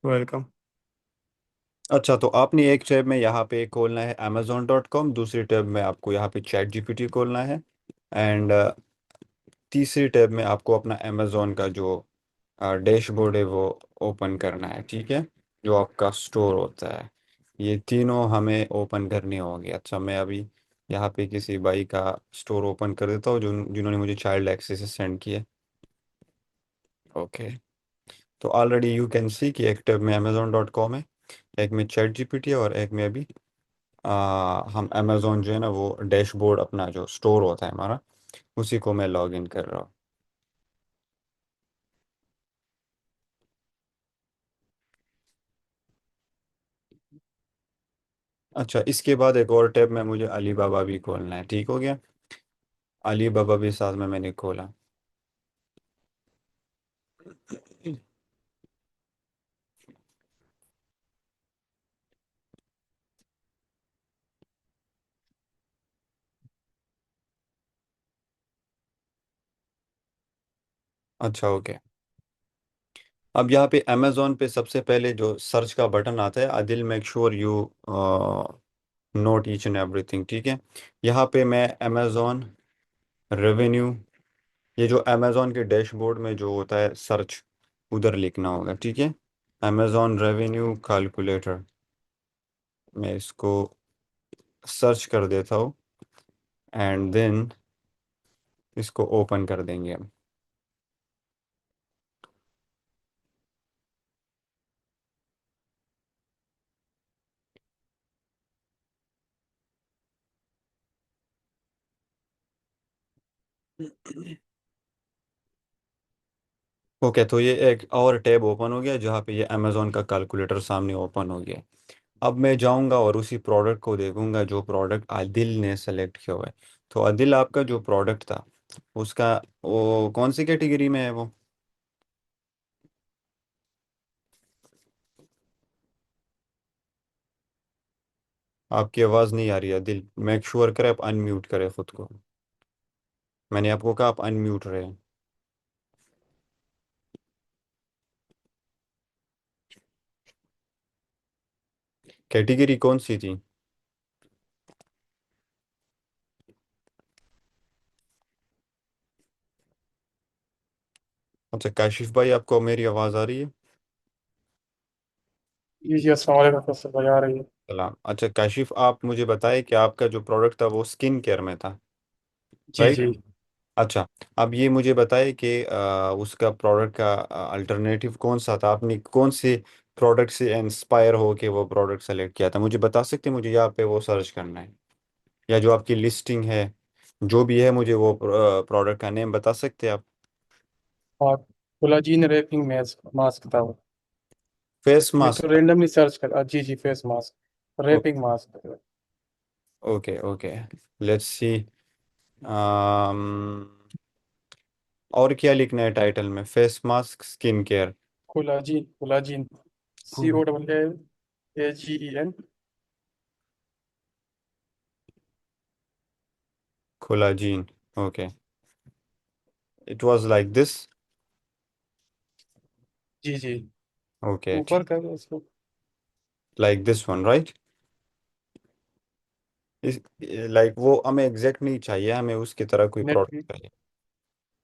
Welcome. अच्छा, तो आपने एक टैब में यहाँ पे खोलना है amazon.com, दूसरी टैब में आपको यहाँ पे चैट जीपीटी खोलना है। एंड तीसरी टैब में आपको अपना अमेजोन का जो डैशबोर्ड है वो ओपन करना है, ठीक है। जो आपका स्टोर होता है, ये तीनों हमें ओपन करनी होगी। अच्छा, मैं अभी यहाँ पे किसी भाई का स्टोर ओपन कर देता हूँ जो जिन्होंने मुझे चाइल्ड एक्सेस सेंड किए। ओके। तो ऑलरेडी यू कैन सी कि एक टैब में amazon.com है, एक में चैट जीपीटी है, और एक में अभी हम अमेजोन जो है ना वो डैशबोर्ड अपना जो स्टोर होता है हमारा, उसी को मैं लॉग इन कर रहा हूँ। अच्छा, इसके बाद एक और टैब में मुझे अली बाबा भी खोलना है, ठीक हो गया। अली बाबा भी साथ में मैंने खोला। अच्छा, ओके। अब यहाँ पे अमेजोन पे सबसे पहले जो सर्च का बटन आता है, Adil make sure you note each and everything, ठीक है। यहाँ पे मैं अमेजोन रेवेन्यू, ये जो अमेजोन के डैशबोर्ड में जो होता है सर्च, उधर लिखना होगा, ठीक है। अमेजोन रेवेन्यू कैलकुलेटर, मैं इसको सर्च कर देता हूँ एंड देन इसको ओपन कर देंगे हम। ओके, तो ये एक और टैब ओपन हो गया जहाँ पे ये अमेजोन का कैलकुलेटर सामने ओपन हो गया। अब मैं जाऊंगा और उसी प्रोडक्ट को देखूंगा जो प्रोडक्ट आदिल ने सेलेक्ट किया हुआ है। तो आदिल, आपका जो प्रोडक्ट था उसका वो कौन सी कैटेगरी में है वो? आपकी आवाज़ नहीं आ रही है आदिल, मेक श्योर करें आप अनम्यूट करें खुद को। मैंने आपको कहा आप अनम्यूट रहे। कैटेगरी कौन सी थी? अच्छा काशिफ भाई, आपको मेरी आवाज़ आ रही है? जी जी, अस्सलाम वालेकुम प्रोफेसर भाई, आ रही है। सलाम। अच्छा काशिफ, आप मुझे बताएं कि आपका जो प्रोडक्ट था वो स्किन केयर में था, जी राइट? जी। अच्छा, अब ये मुझे बताएं कि उसका प्रोडक्ट का अल्टरनेटिव कौन सा था, आपने कौन से प्रोडक्ट से इंस्पायर हो के वो प्रोडक्ट सेलेक्ट किया था, मुझे बता सकते हैं? मुझे यहाँ पे वो सर्च करना है, या जो आपकी लिस्टिंग है जो भी है, मुझे वो प्रोडक्ट का नेम बता सकते हैं आप? और कोलाजीन रैपिंग मास्क मास्क था वो। फेस ये तो मास्क। रेंडमली सर्च कर, जी जी, face mask, wrapping mask. Okay okay, let's see. और क्या लिखना है टाइटल में? Face mask skin care. Collagen collagen, COAAGEN। Collagen. Okay, it was like this. जी जी। ओके, ऊपर कर इसको। Like this one, right? इस लाइक वो हमें एग्जैक्ट नहीं चाहिए, हमें उसकी तरह कोई नेट। प्रोडक्ट चाहिए,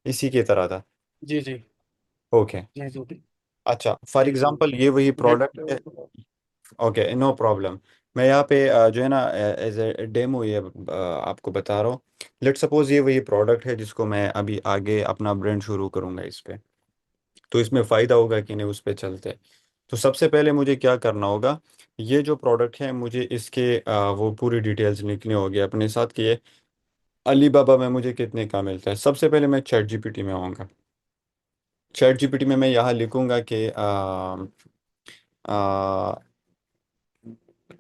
इसी की तरह था। जी जी। ओके। जी जी। अच्छा, फॉर जी जी। एग्जांपल ये वही नेट। प्रोडक्ट है। Okay, no problem. मैं यहाँ पे जो है ना एज ए डेमो ये आपको बता रहा हूँ। लेट सपोज ये वही प्रोडक्ट है जिसको मैं अभी आगे अपना ब्रांड शुरू करूँगा इस पे, तो इसमें फ़ायदा होगा कि नहीं उस पे चलते। तो सबसे पहले मुझे क्या करना होगा, ये जो प्रोडक्ट है मुझे इसके वो पूरी डिटेल्स लिखनी होगी अपने साथ कि ये अली बाबा में मुझे कितने का मिलता है। सबसे पहले मैं चैट जीपीटी में आऊँगा। चैट जीपीटी में मैं यहाँ लिखूंगा कि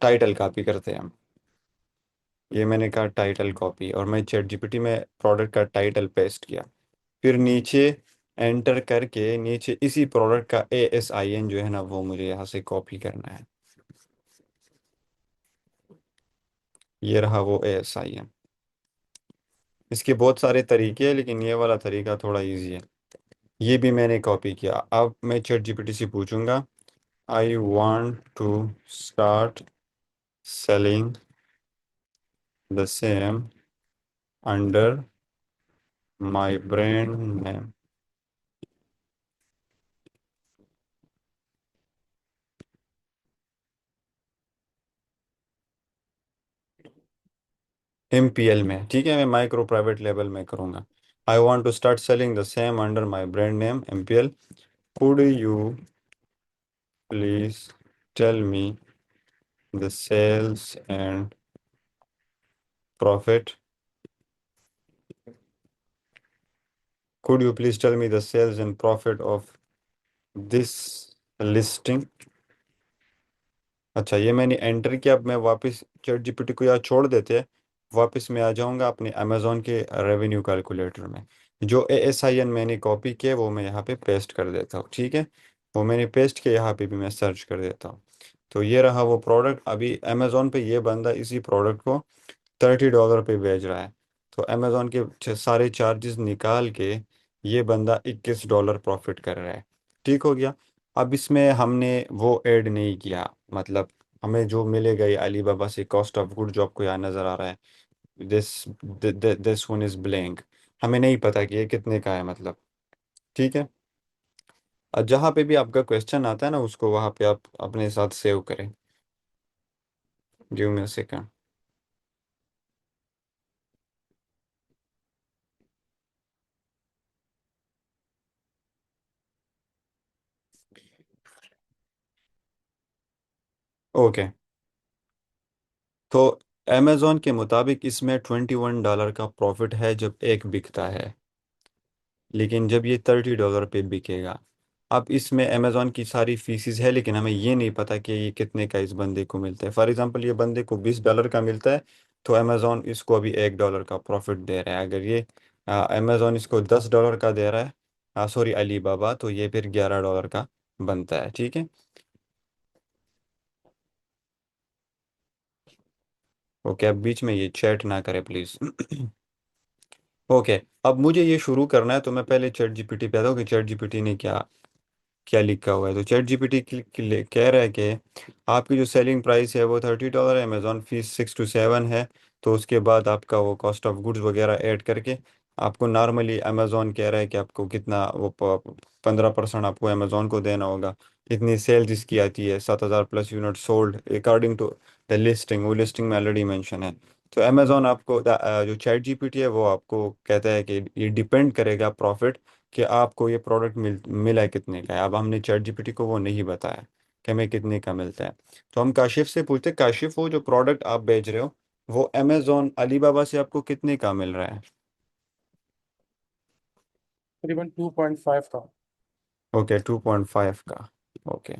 टाइटल कॉपी करते हैं हम। ये मैंने कहा टाइटल कॉपी, और मैं चैट जीपीटी में प्रोडक्ट का टाइटल पेस्ट किया। फिर नीचे एंटर करके नीचे इसी प्रोडक्ट का ASIN जो है ना वो मुझे यहाँ से कॉपी करना है। ये रहा वो ASIN। इसके बहुत सारे तरीके हैं लेकिन ये वाला तरीका थोड़ा इजी है। ये भी मैंने कॉपी किया। अब मैं चैट जीपीटी से पूछूंगा I want to start selling the same under my brand name. MPL में, ठीक है, मैं माइक्रो प्राइवेट लेवल में करूँगा। I want to start selling the same under my brand name MPL। Could you please tell me the sales and profit? Could you please tell me the sales and profit of this listing? अच्छा, ये मैंने enter किया। अब मैं वापस chat GPT को यहाँ छोड़ देते हैं, वापस मैं आ जाऊंगा अपने अमेजोन के रेवेन्यू कैलकुलेटर में। जो ASIN मैंने कॉपी किया वो मैं यहाँ पे पेस्ट कर देता हूँ, ठीक है। वो मैंने पेस्ट किया, यहाँ पे भी मैं सर्च कर देता हूँ। तो ये रहा वो प्रोडक्ट। अभी अमेजोन पे ये बंदा इसी प्रोडक्ट को $30 पे बेच रहा है। तो अमेजोन के सारे चार्जेस निकाल के ये बंदा $21 प्रॉफिट कर रहा है। ठीक हो गया। अब इसमें हमने वो ऐड नहीं किया, मतलब हमें जो मिलेगा ये अलीबाबा से कॉस्ट ऑफ गुड, जो आपको यहाँ नज़र आ रहा है, this this one is blank. हमें नहीं पता कि ये कितने का है, मतलब। ठीक है। और जहाँ पे भी आपका क्वेश्चन आता है ना, उसको वहाँ पे आप अपने साथ सेव करें। Give me a second. Okay. तो अमेजोन के मुताबिक इसमें $21 का प्रॉफिट है जब एक बिकता है, लेकिन जब ये $30 पे बिकेगा। अब इसमें अमेजोन की सारी फीसिस है, लेकिन हमें ये नहीं पता कि ये कितने का इस बंदे को मिलता है। फॉर एग्जांपल, ये बंदे को $20 का मिलता है, तो अमेजोन इसको अभी $1 का प्रॉफिट दे रहा है। अगर ये अमेजोन इसको $10 का दे रहा है, सॉरी अलीबाबा, तो ये फिर $11 का बनता है, ठीक है। ओके, अब बीच में ये चैट ना करे प्लीज़। ओके। अब मुझे ये शुरू करना है, तो मैं पहले चैट जीपीटी पे आता हूँ कि चैट जीपीटी ने क्या क्या लिखा हुआ है। तो चैट जीपीटी कह रहा है कि आपकी जो सेलिंग प्राइस है वो $30 है, अमेजोन फीस 6 to 7 है। तो उसके बाद आपका वो कॉस्ट ऑफ गुड्स वगैरह ऐड करके आपको नॉर्मली अमेजोन कह रहा है कि आपको कितना वो 15% आपको अमेजोन को देना होगा। इतनी सेल जिसकी आती है 7,000+ unit sold according to the listing, वो लिस्टिंग में ऑलरेडी मेंशन है। तो अमेजोन आपको जो चैट जीपीटी है वो आपको कहता है कि ये डिपेंड करेगा प्रॉफिट, कि आपको ये प्रोडक्ट मिला है कितने का है। अब हमने चैट जीपीटी को वो नहीं बताया कि हमें कितने का मिलता है। तो हम काशिफ से पूछते, काशिफ वो जो प्रोडक्ट आप बेच रहे हो वो अमेजोन अलीबाबा से आपको कितने का मिल रहा है? तकरीबन 2.5 का। ओके, 2.5 का। ओके।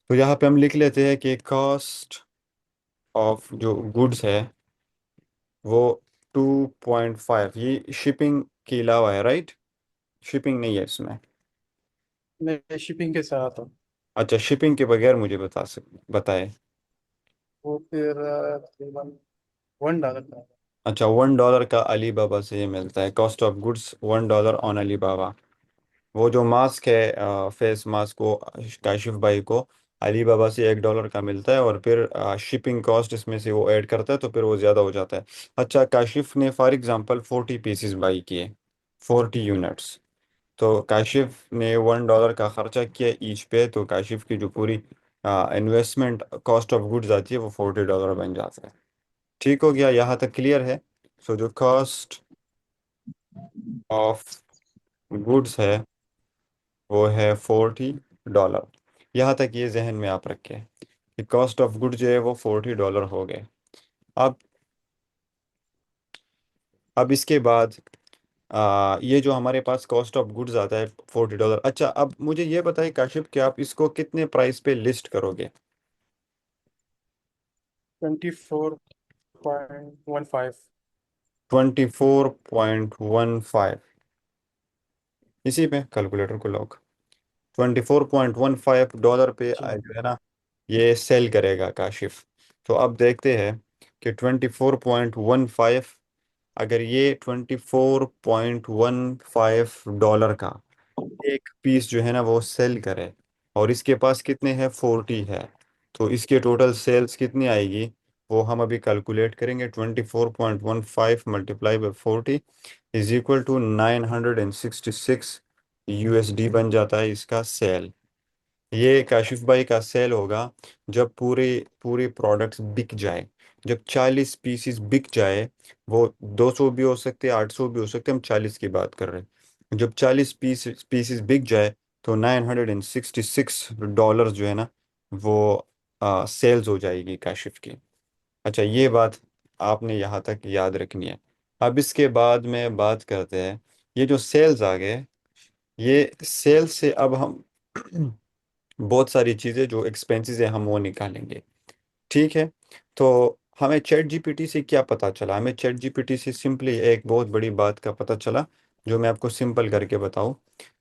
तो यहाँ पे हम लिख लेते हैं कि कॉस्ट ऑफ जो गुड्स है वो 2.5, ये शिपिंग के अलावा है, राइट? शिपिंग नहीं है इसमें। मैं शिपिंग के साथ हूँ। अच्छा, शिपिंग के बगैर मुझे बताए। वो फिर तकरीबन $1 का। अच्छा, $1 का अलीबाबा से ये मिलता है, cost of goods $1 on Alibaba. वो जो मास्क है, फेस मास्क, वो काशिफ भाई को अलीबाबा से $1 का मिलता है, और फिर शिपिंग कॉस्ट इसमें से वो ऐड करता है, तो फिर वो ज़्यादा हो जाता है। अच्छा, काशिफ ने फॉर एग्जांपल 40 पीसीस बाई किए, 40 यूनिट्स। तो काशिफ ने $1 का खर्चा किया ईच पे, तो काशिफ की जो पूरी इन्वेस्टमेंट कॉस्ट ऑफ गुड्स आती है वो $40 बन जाता है। ठीक हो गया, यहाँ तक क्लियर है? सो जो कॉस्ट ऑफ गुड्स है वो है $40। यहाँ तक ये जहन में आप रखें कि कॉस्ट ऑफ गुड जो है वो $40 हो गए। अब इसके बाद ये जो हमारे पास कॉस्ट ऑफ गुड्स आता है $40। अच्छा, अब मुझे ये बताइए काशिफ कि आप इसको कितने प्राइस पे लिस्ट करोगे? 24.15। 24.15। इसी पे कैलकुलेटर को लॉक। $24.15 पे जी। जो है ना, ये सेल करेगा काशिफ। तो अब देखते हैं कि 24.15, अगर ये $24.15 का एक पीस जो है ना वो सेल करे, और इसके पास कितने हैं, 40 है, तो इसके टोटल सेल्स कितनी आएगी वो हम अभी कैलकुलेट करेंगे। 24.15 multiply by 40 is equal to 966 USD बन जाता है इसका सेल। ये काशिफ भाई का सेल होगा जब पूरे पूरे प्रोडक्ट्स बिक जाए, जब 40 पीसीस बिक जाए। वो 200 भी हो सकते हैं, 800 भी हो सकते हैं, हम 40 की बात कर रहे हैं। जब 40 पीसीस बिक जाए तो $966 जो है ना वो सेल्स हो जाएगी काशिफ की। अच्छा, ये बात आपने यहाँ तक याद रखनी है। अब इसके बाद में बात करते हैं, ये जो सेल्स आ गए, ये सेल्स से अब हम बहुत सारी चीज़ें जो एक्सपेंसेस है हम वो निकालेंगे। ठीक है। तो हमें चैट जीपीटी से क्या पता चला, हमें चैट जीपीटी से सिंपली एक बहुत बड़ी बात का पता चला, जो मैं आपको सिंपल करके बताऊं।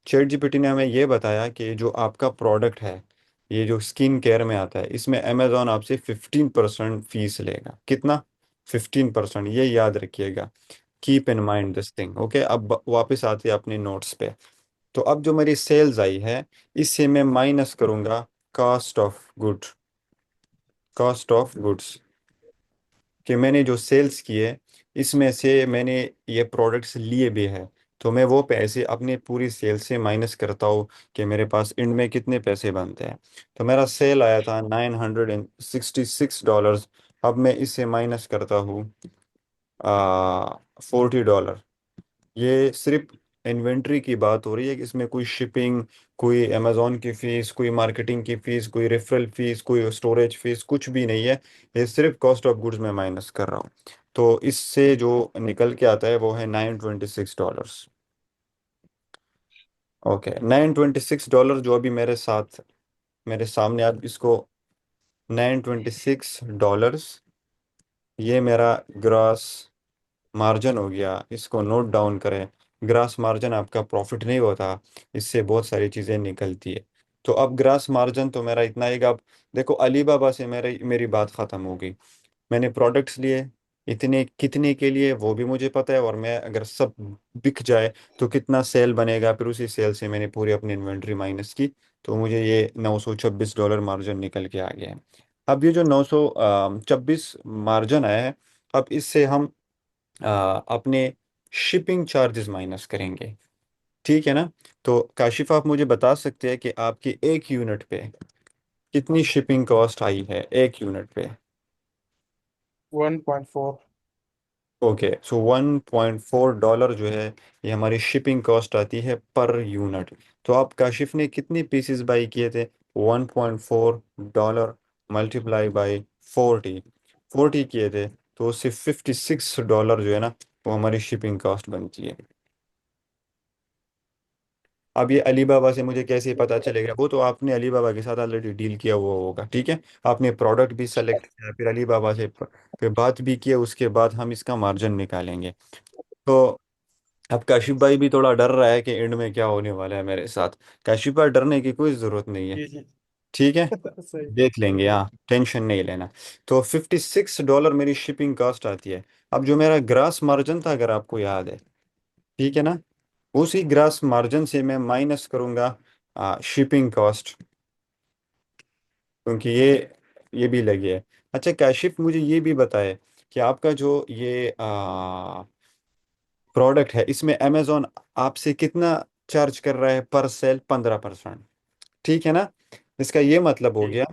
चैट जीपीटी ने हमें ये बताया कि जो आपका प्रोडक्ट है, ये जो स्किन केयर में आता है, इसमें अमेजोन आपसे 15% फीस लेगा। कितना? 15%। ये याद रखिएगा, keep in mind this thing. Okay, अब वापस आते हैं अपने नोट्स पे। तो अब जो मेरी सेल्स आई है, इससे मैं माइनस करूंगा cost of good, cost of goods, कि मैंने जो सेल्स किए इसमें से मैंने ये प्रोडक्ट्स लिए भी है, तो मैं वो पैसे अपनी पूरी सेल से माइनस करता हूँ कि मेरे पास एंड में कितने पैसे बनते हैं। तो मेरा सेल आया था $966। अब मैं इससे माइनस करता हूँ $40। ये सिर्फ इन्वेंट्री की बात हो रही है कि इसमें कोई शिपिंग, कोई अमेजोन की फीस, कोई मार्केटिंग की फीस, कोई रेफरल फीस, कोई स्टोरेज फीस, कुछ भी नहीं है। ये सिर्फ कॉस्ट ऑफ गुड्स में माइनस कर रहा हूँ। तो इससे जो निकल के आता है वो है $926। ओके, $926 जो अभी मेरे साथ, मेरे सामने, आप इसको $926, ये मेरा ग्रॉस मार्जिन हो गया, इसको नोट डाउन करें। ग्रास मार्जिन आपका प्रॉफिट नहीं होता, इससे बहुत सारी चीज़ें निकलती है। तो अब ग्रास मार्जिन तो मेरा इतना ही। अब देखो, अलीबाबा से मेरी बात ख़त्म हो गई। मैंने प्रोडक्ट्स लिए, इतने कितने के लिए वो भी मुझे पता है, और मैं अगर सब बिक जाए तो कितना सेल बनेगा, फिर उसी सेल से मैंने पूरी अपनी इन्वेंट्री माइनस की, तो मुझे ये $926 मार्जिन निकल के आ गया है। अब ये जो 926 मार्जिन आया है, अब इससे हम अपने शिपिंग चार्जेस माइनस करेंगे। ठीक है ना? तो काशिफ, आप मुझे बता सकते हैं कि आपकी एक यूनिट पे कितनी शिपिंग कॉस्ट आई है, एक यूनिट पे? 1.4। ओके, सो $1.4 जो है ये हमारी शिपिंग कॉस्ट आती है पर यूनिट। तो आप काशिफ ने कितने पीसेस बाई किए थे? $1.4 मल्टीप्लाई बाई 40 किए थे, तो उससे $56 जो है ना वो हमारी शिपिंग कॉस्ट बनती है। अब ये अलीबाबा से मुझे कैसे पता चलेगा? वो तो आपने अलीबाबा के साथ ऑलरेडी डील किया हुआ होगा, ठीक है। आपने प्रोडक्ट भी सेलेक्ट किया, फिर अलीबाबा से फिर बात भी किया, उसके बाद हम इसका मार्जिन निकालेंगे। तो अब काशिफ भाई भी थोड़ा डर रहा है कि एंड में क्या होने वाला है मेरे साथ। काशिफ भाई, डरने की कोई ज़रूरत नहीं है, जी जी। ठीक है, सही। देख लेंगे, हाँ, टेंशन नहीं लेना। तो $56 मेरी शिपिंग कॉस्ट आती है। अब जो मेरा ग्रास मार्जिन था, अगर आपको याद है, ठीक है ना, उसी ग्रास मार्जिन से मैं माइनस करूंगा शिपिंग कॉस्ट, क्योंकि ये भी लगी है। अच्छा काशिफ, मुझे ये भी बताए कि आपका जो ये प्रोडक्ट है, इसमें अमेजोन आपसे कितना चार्ज कर रहा है पर सेल? 15%, ठीक है ना। इसका ये मतलब हो जी। गया,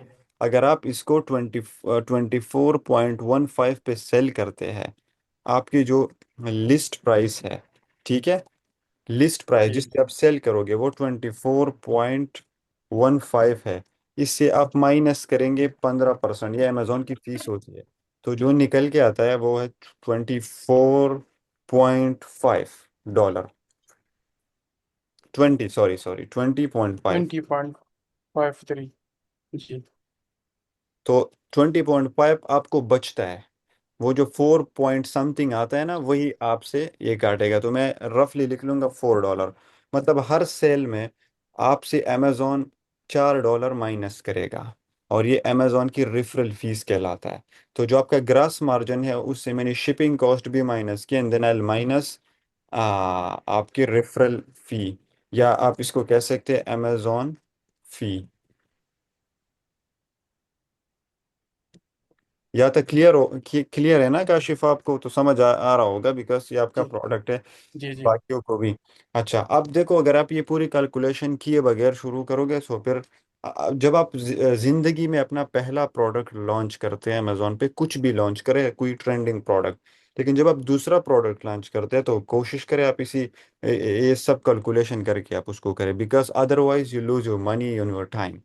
अगर आप इसको 24.15 पे सेल करते हैं, आपकी जो लिस्ट प्राइस है, ठीक है, लिस्ट प्राइस जी। जिससे आप सेल करोगे वो 24.15 है। इससे आप माइनस करेंगे 15%, ये अमेजोन की फीस होती है। तो जो निकल के आता है वो है $24.5। 20, सॉरी 20.5। 20.53। जी। तो 20.5 आपको बचता है। वो जो 4 पॉइंट समथिंग आता है ना, वही आपसे ये काटेगा, तो मैं रफली लिख लूंगा $4। मतलब हर सेल में आपसे अमेजोन $4 माइनस करेगा, और ये अमेजोन की रेफरल फीस कहलाता है। तो जो आपका ग्रास मार्जिन है उससे मैंने शिपिंग कॉस्ट भी माइनस की, एंड देन आई माइनस आपकी रेफरल फी। या आप इसको कह सकते हैं अमेजोन फी। या तो क्लियर है ना काशिफ, आपको तो समझ आ रहा होगा बिकॉज ये आपका जी प्रोडक्ट है जी जी। बाकियों को भी। अच्छा, अब देखो, अगर आप ये पूरी कैलकुलेशन किए बगैर शुरू करोगे तो फिर जब आप जिंदगी में अपना पहला प्रोडक्ट लॉन्च करते हैं अमेजोन पे, कुछ भी लॉन्च करें, कोई ट्रेंडिंग प्रोडक्ट, लेकिन जब आप दूसरा प्रोडक्ट लॉन्च करते हैं तो कोशिश करें आप ये सब कैलकुलेशन करके आप उसको करें, because otherwise you lose your money on your time.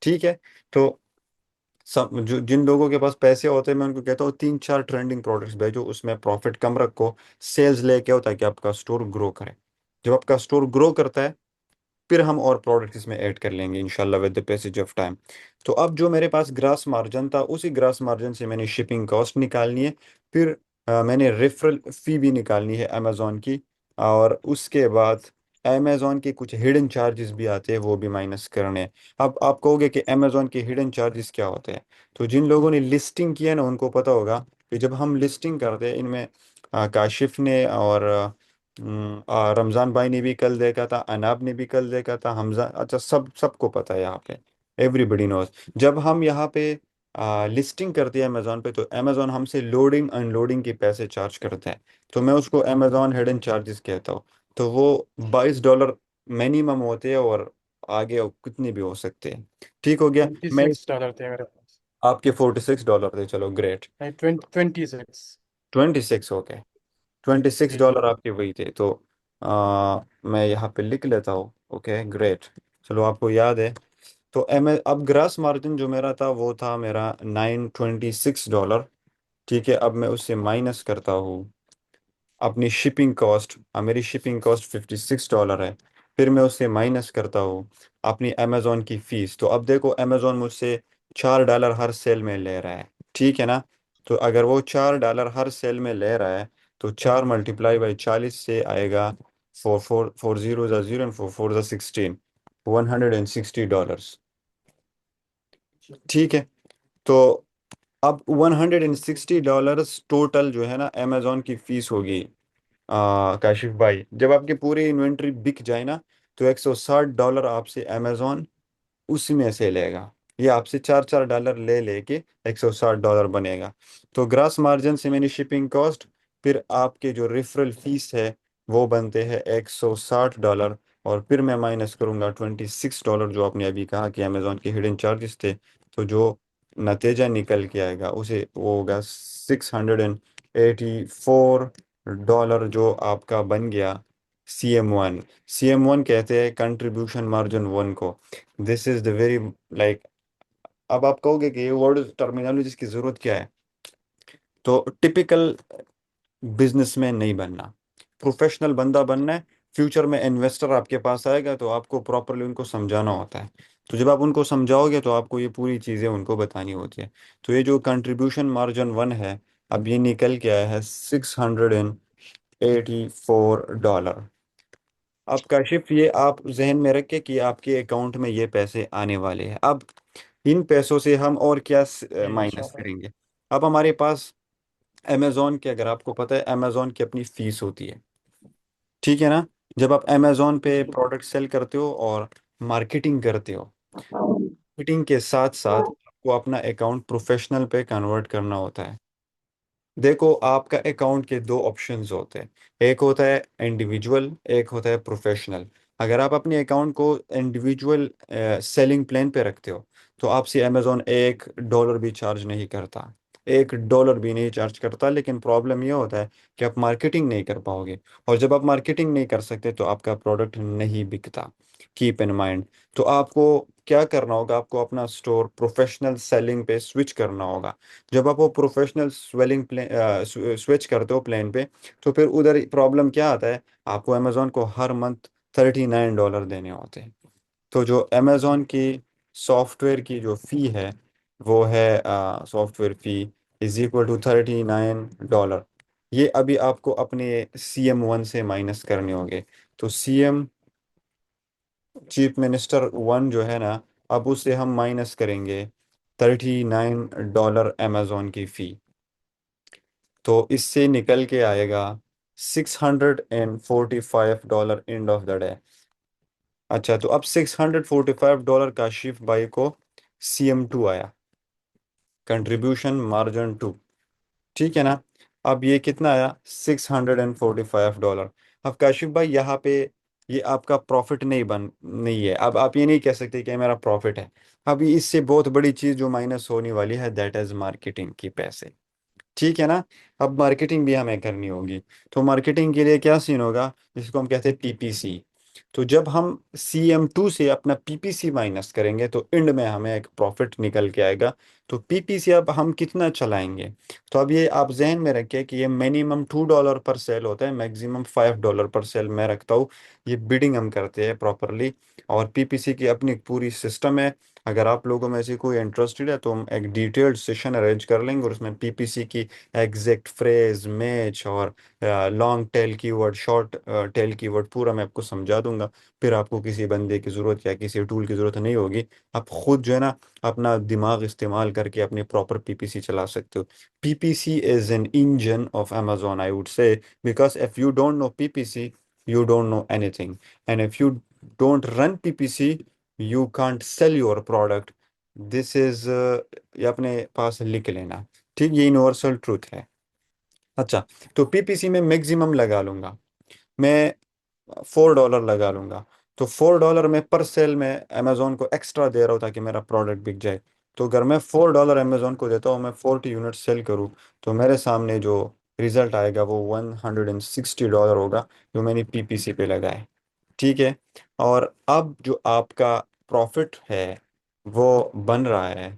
ठीक है। तो सब जो जिन लोगों के पास पैसे होते हैं, मैं उनको कहता हूँ तीन चार ट्रेंडिंग प्रोडक्ट्स भेजो, उसमें प्रॉफिट कम रखो, सेल्स लेके हो, ताकि आपका स्टोर ग्रो करे। जब आपका स्टोर ग्रो करता है, फिर हम और प्रोडक्ट इसमें ऐड कर लेंगे इंशाल्लाह with the passage of time. तो अब जो मेरे पास ग्रास मार्जिन था, उसी ग्रास मार्जिन से मैंने शिपिंग कॉस्ट निकालनी है, फिर मैंने रेफरल फी भी निकालनी है अमेजोन की, और उसके बाद अमेजोन के कुछ हिडन चार्जेस भी आते हैं, वो भी माइनस करने हैं। अब आप कहोगे कि अमेजोन के हिडन चार्जेस क्या होते हैं, तो जिन लोगों ने लिस्टिंग किया ना उनको पता होगा कि जब हम लिस्टिंग करते हैं इनमें, काशिफ ने और रमजान भाई ने भी कल देखा था, अनाब ने भी कल देखा था, हमजा, अच्छा, सबको पता है यहाँ पे, एवरीबडी नोज। जब हम यहाँ पे लिस्टिंग करते हैं अमेजोन पे, तो अमेजोन हमसे लोडिंग अनलोडिंग के पैसे चार्ज करता है, तो मैं उसको अमेजोन हिडन चार्जेस कहता हूँ। तो वो $22 मिनिमम होते हैं, और आगे कितने भी हो सकते हैं। ठीक हो गया। ट्वेंटी मैं सिक्स डॉलर थे मेरे पास। आपके $46 थे, चलो ग्रेट। नहीं, 26। 26, ओके। ट्वेंटी सिक्स जी जी। डॉलर आपके वही थे, तो मैं यहाँ पे लिख लेता हूँ, ओके ग्रेट। चलो, आपको याद है। तो एम अब ग्रास मार्जिन जो मेरा था वो था मेरा $926। ठीक है, अब मैं उससे माइनस करता हूँ अपनी शिपिंग कॉस्ट। मेरी शिपिंग कॉस्ट $56 है। फिर मैं उससे माइनस करता हूँ अपनी अमेजोन की फीस। तो अब देखो, अमेजोन मुझसे $4 हर सेल में ले रहा है, ठीक है ना। तो अगर वो $4 हर सेल में ले रहा है, तो 4 × 40 से आएगा, 4 4 4 0 ज़ा 0 एंड 4 4 ज़ा 16, $160। ठीक है। तो अब $160 टोटल जो है ना अमेजोन की फीस होगी। काशिफ भाई, जब आपकी पूरी इन्वेंट्री बिक जाए ना, तो $160 आपसे अमेजोन उसी में से लेगा। ये आपसे चार चार डॉलर ले लेके $160 बनेगा। तो ग्रास मार्जिन से मैंने शिपिंग कॉस्ट, फिर आपके जो रेफरल फीस है वो बनते हैं $160, और फिर मैं माइनस करूंगा $26 जो आपने अभी कहा कि अमेजोन के हिडन चार्जेस थे। तो जो नतीजा निकल के आएगा उसे वो होगा $684, जो आपका बन गया CM1। CM1 कहते हैं कंट्रीब्यूशन मार्जिन वन को। This is the very, like, अब आप कहोगे कि ये वर्ड टर्मिनोलॉजी की जरूरत क्या है। तो टिपिकल बिजनेसमैन नहीं बनना, प्रोफेशनल बंदा बनना है। फ्यूचर में इन्वेस्टर आपके पास आएगा तो आपको प्रॉपरली उनको समझाना होता है। तो जब आप उनको समझाओगे तो आपको ये पूरी चीज़ें उनको बतानी होती है। तो ये जो कंट्रीब्यूशन मार्जिन वन है, अब ये निकल के आया है $684। अब काशिफ, ये आप जहन में रखें कि आपके अकाउंट में ये पैसे आने वाले हैं। अब इन पैसों से हम और क्या जी माइनस इंशाल्लाह। करेंगे। अब हमारे पास अमेजोन के, अगर आपको पता है, अमेजोन की अपनी फीस होती है, ठीक है ना। जब आप अमेजोन पे जी प्रोडक्ट सेल करते हो और मार्केटिंग करते हो, मार्केटिंग के साथ साथ आपको अपना अकाउंट प्रोफेशनल पे कन्वर्ट करना होता है। देखो, आपका अकाउंट के दो ऑप्शंस होते हैं, एक होता है इंडिविजुअल, एक होता है प्रोफेशनल। अगर आप अपने अकाउंट को इंडिविजुअल सेलिंग प्लान पे रखते हो, तो आपसे अमेजोन $1 भी चार्ज नहीं करता, $1 भी नहीं चार्ज करता। लेकिन प्रॉब्लम ये होता है कि आप मार्केटिंग नहीं कर पाओगे, और जब आप मार्केटिंग नहीं कर सकते तो आपका प्रोडक्ट नहीं बिकता। Keep in mind. तो आपको क्या करना होगा, आपको अपना स्टोर प्रोफेशनल सेलिंग पे स्विच करना होगा। जब आप वो प्रोफेशनल स्वेलिंग प्लेन स्विच करते हो प्लेन पे, तो फिर उधर प्रॉब्लम क्या आता है, आपको अमेजोन को हर मंथ $39 देने होते हैं। तो जो अमेजोन की सॉफ्टवेयर की जो फ़ी है, वो है, software fee is equal to $39। ये अभी आपको अपने CM1 से माइनस करने होंगे। तो CM, चीफ मिनिस्टर वन जो है ना, अब उसे हम माइनस करेंगे $39 अमेजोन की फ़ी। तो इससे निकल के आएगा $645 एंड ऑफ द डे। अच्छा, तो अब $645 काशिफ भाई को CM2 आया, कंट्रीब्यूशन मार्जिन टू, ठीक है ना। अब ये कितना आया, $645। अब काशिफ भाई यहाँ पे ये आपका प्रॉफिट नहीं है। अब आप ये नहीं कह सकते कि ये मेरा प्रॉफिट है। अब इससे बहुत बड़ी चीज जो माइनस होने वाली है, दैट इज मार्केटिंग की पैसे, ठीक है ना। अब मार्केटिंग भी हमें करनी होगी। तो मार्केटिंग के लिए क्या सीन होगा, जिसको हम कहते हैं PPC। तो जब हम CM2 से अपना PPC माइनस करेंगे तो एंड में हमें एक प्रॉफिट निकल के आएगा। तो PPC अब हम कितना चलाएंगे, तो अब ये आप जहन में रखिए कि ये मिनिमम $2 पर सेल होता है, मैक्सिमम $5 पर सेल मैं रखता हूँ। ये बिडिंग हम करते हैं प्रॉपरली, और PPC की अपनी पूरी सिस्टम है। अगर आप लोगों में से कोई इंटरेस्टेड है तो हम एक डिटेल्ड सेशन अरेंज कर लेंगे, और उसमें PPC की एग्जैक्ट फ्रेज, मैच और long tail keyword, short tail keyword पूरा मैं आपको समझा दूंगा। फिर आपको किसी बंदे की ज़रूरत या किसी टूल की ज़रूरत नहीं होगी। आप खुद जो है ना अपना दिमाग इस्तेमाल करके अपनी प्रॉपर PPC चला सकते हो। PPC is an engine of Amazon, I would say, because if you don't know PPC, you don't know anything. And if you don't run PPC, you can't sell your product. This is ये अपने पास लिख लेना, ठीक, ये universal truth है। अच्छा, तो PPC में मैक्सिमम लगा लूंगा मैं, $4 लगा लूंगा। तो $4 में पर सेल में अमेजोन को एक्स्ट्रा दे रहा हूँ ताकि मेरा प्रोडक्ट बिक जाए। तो अगर मैं $4 अमेजोन को देता हूँ, मैं 40 यूनिट सेल करूँ, तो मेरे सामने जो रिजल्ट आएगा वो $160 होगा, जो मैंने PPC पे लगाए, ठीक है। और अब जो आपका प्रॉफिट है वो बन रहा है,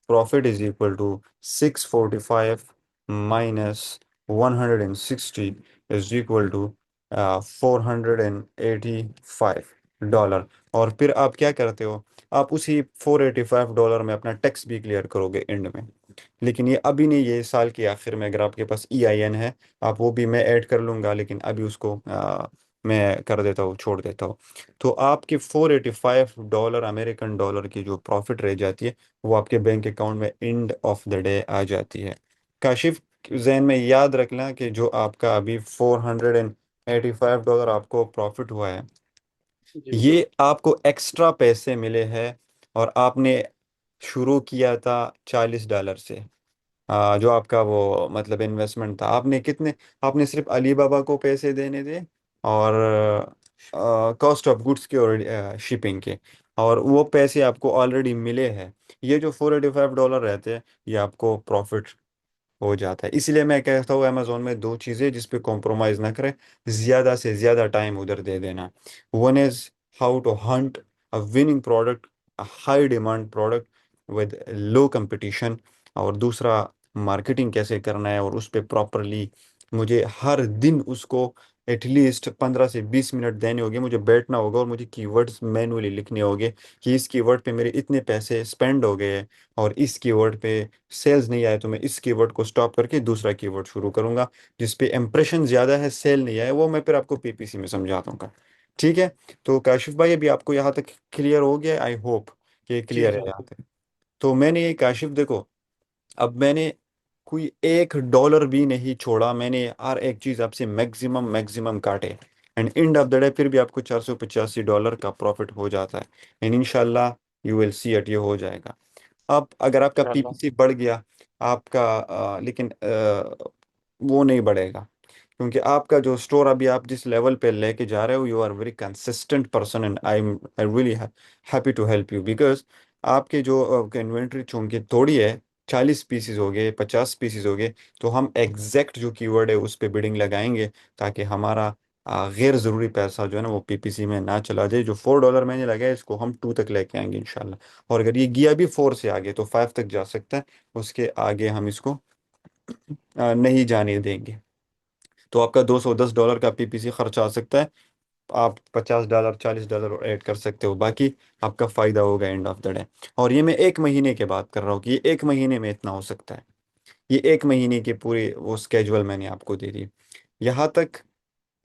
profit is equal to 645 -160 is equal to $485। और फिर आप क्या करते हो, आप उसी $485 में अपना टैक्स भी क्लियर करोगे एंड में। लेकिन ये अभी नहीं, ये साल के आखिर में, अगर आपके पास EIN है, आप वो भी मैं ऐड कर लूंगा, लेकिन अभी उसको मैं कर देता हूँ, छोड़ देता हूँ। तो आपके $485 अमेरिकन डॉलर की जो प्रॉफिट रह जाती है, वो आपके बैंक अकाउंट में एंड ऑफ द डे आ जाती है। काशिफ, जहन में याद रखना कि जो आपका अभी $485 आपको प्रॉफिट हुआ है, जी। ये आपको एक्स्ट्रा पैसे मिले हैं। और आपने शुरू किया था $40 से। जो आपका वो मतलब इन्वेस्टमेंट था, आपने कितने, आपने सिर्फ अली बाबा को पैसे देने थे, और कॉस्ट ऑफ गुड्स के और शिपिंग के, और वो पैसे आपको ऑलरेडी मिले हैं। ये जो $485 रहते हैं, ये आपको प्रॉफिट हो जाता है। इसलिए मैं कहता हूँ अमेजोन में दो चीज़ें जिस पे कॉम्प्रोमाइज़ ना करें, ज़्यादा से ज़्यादा टाइम उधर दे देना। One is how to hunt a winning product, a high demand product with low competition, और दूसरा मार्केटिंग कैसे करना है, और उस पर प्रॉपरली मुझे हर दिन उसको एटलीस्ट 15 से 20 मिनट देने होंगे। मुझे बैठना होगा और मुझे कीवर्ड्स मैनुअली लिखने होंगे कि इस कीवर्ड पे मेरे इतने पैसे स्पेंड हो गए हैं, और इस कीवर्ड पे सेल्स नहीं आए, तो मैं इस कीवर्ड को स्टॉप करके दूसरा कीवर्ड शुरू करूंगा। जिस पे इंप्रेशन ज्यादा है, सेल नहीं आए, वो मैं फिर आपको PPC में समझा दूंगा, ठीक है। तो काशिफ भाई, अभी आपको यहाँ तक क्लियर हो गया, आई होप कि जी क्लियर है जी। यहाँ तक। तो मैंने ये काशिफ देखो, अब मैंने कोई $1 भी नहीं छोड़ा, मैंने हर एक चीज आपसे मैक्सिमम मैक्सिमम काटे, and and of the day फिर भी आपको $485 का प्रॉफिट हो जाता है। एंड इनशाला यू विल सी इट, ये हो जाएगा। अब अगर आपका इंशाल्लाह। PPC बढ़ गया आपका, लेकिन वो नहीं बढ़ेगा, क्योंकि आपका जो स्टोर अभी आप जिस लेवल पे लेके जा रहे हो, you are very consistent person, and I really happy to help you, because आपके जो इन्वेंट्री चूंकि थोड़ी है, 40 पीसीज हो गए, 50 पीसीज हो गए, तो हम एग्जैक्ट जो कीवर्ड है उस पे बिडिंग लगाएंगे, ताकि हमारा गैर ज़रूरी पैसा जो है ना वो PPC में ना चला जाए। जो $4 मैंने लगाया, इसको हम 2 तक लेके आएंगे इंशाल्लाह। और अगर ये गया भी 4 से आगे, तो 5 तक जा सकता है, उसके आगे हम इसको नहीं जाने देंगे। तो आपका $210 का PPC खर्च आ सकता है, आप $50 $40 ऐड कर सकते हो, बाकी आपका फायदा होगा एंड ऑफ द डे। और ये मैं एक महीने के बात कर रहा हूँ कि ये एक महीने में इतना हो सकता है। ये एक महीने की पूरी वो स्केजुअल मैंने आपको दे दी। यहाँ तक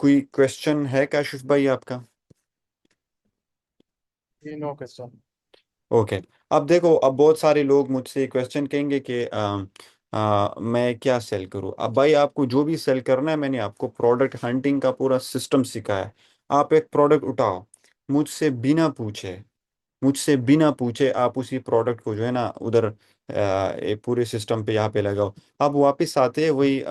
कोई क्वेश्चन है काशिफ भाई आपका? जी, नो क्वेश्चन। ओके। अब देखो, अब बहुत सारे लोग मुझसे क्वेश्चन कहेंगे कि मैं क्या सेल करूं। अब भाई, आपको जो भी सेल करना है, मैंने आपको प्रोडक्ट हंटिंग का पूरा सिस्टम सिखाया है। आप एक प्रोडक्ट उठाओ, मुझसे बिना पूछे आप उसी प्रोडक्ट को जो है ना उधर पूरे सिस्टम पे यहाँ पे लगाओ। अब वापस आते हैं वही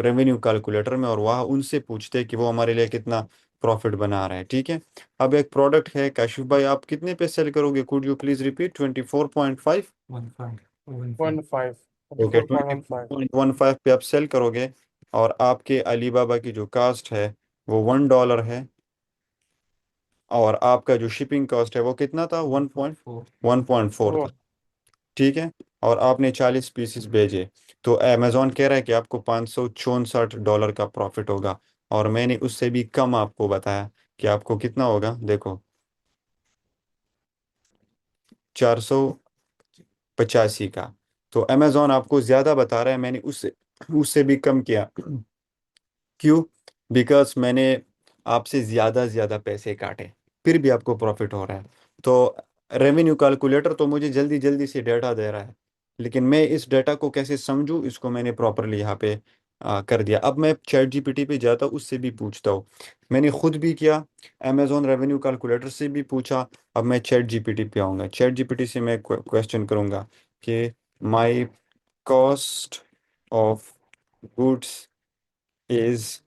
रेवेन्यू कैलकुलेटर में और वहाँ उनसे पूछते हैं कि वो हमारे लिए कितना प्रॉफिट बना रहे हैं, ठीक है। अब एक प्रोडक्ट है काशिफ भाई, आप कितने पे सेल करोगे? Could you please repeat? 24.5? 1.5, okay, 24.15। 24.15 पे आप सेल करोगे। और आपके अलीबाबा की जो कास्ट है वो $1 है। और आपका जो शिपिंग कॉस्ट है वो कितना था? 1.4 था, ठीक है। और आपने 40 पीसेस भेजे, तो अमेजोन कह रहा है कि आपको $564 का प्रॉफिट होगा। और मैंने उससे भी कम आपको बताया कि आपको कितना होगा, देखो, 485 का। तो अमेजोन आपको ज़्यादा बता रहा है, मैंने उससे उससे भी कम किया। क्यों? बिकॉज मैंने आपसे ज़्यादा ज़्यादा पैसे काटे, फिर भी आपको प्रॉफिट हो रहा है। तो रेवेन्यू कैलकुलेटर तो मुझे जल्दी जल्दी से डेटा दे रहा है, लेकिन मैं इस डेटा को कैसे समझूं, इसको मैंने प्रॉपरली यहाँ पे कर दिया। अब मैं चैट जीपीटी पे जाता हूँ, उससे भी पूछता हूँ। मैंने खुद भी किया, अमेजोन रेवेन्यू कैलकुलेटर से भी पूछा। अब मैं चैट जीपीटी पे आऊँगा, चैट जीपीटी से मैं क्वेश्चन करूँगा कि my cost of goods is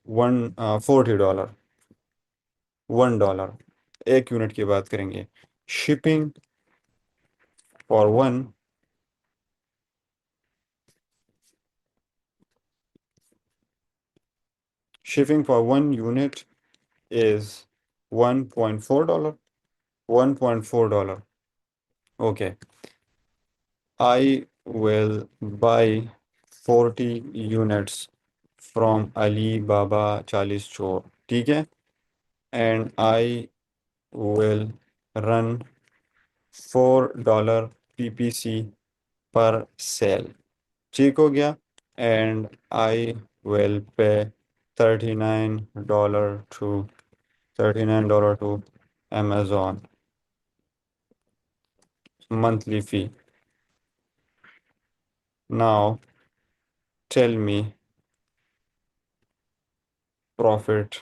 one $40, $1। एक यूनिट की बात करेंगे। Shipping for one shipping for one unit is $1.4। $1.4। Okay, I will buy 40 units from Alibaba 40 चोर, ठीक है। And I will run $4 PPC per sale, ठीक हो गया। And I will pay 39 dollar to Amazon monthly fee. Now tell me profit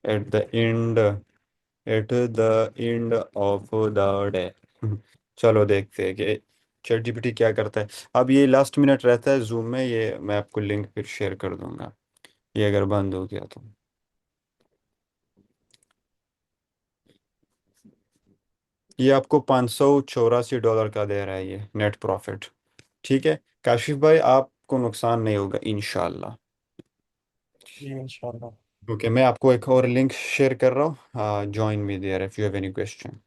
at the end of the day. चलो देखते हैं कि चैट जीपीटी क्या करता है। अब ये लास्ट मिनट रहता है जूम में, ये मैं आपको लिंक फिर शेयर कर दूंगा, ये अगर बंद हो गया तो। ये आपको $584 का दे रहा है ये नेट प्रॉफिट, ठीक है। काशिफ भाई आपको नुकसान नहीं होगा इंशाल्लाह। जी इंशाल्लाह। ओके, मैं आपको एक और लिंक शेयर कर रहा हूँ, join me there if you have any question.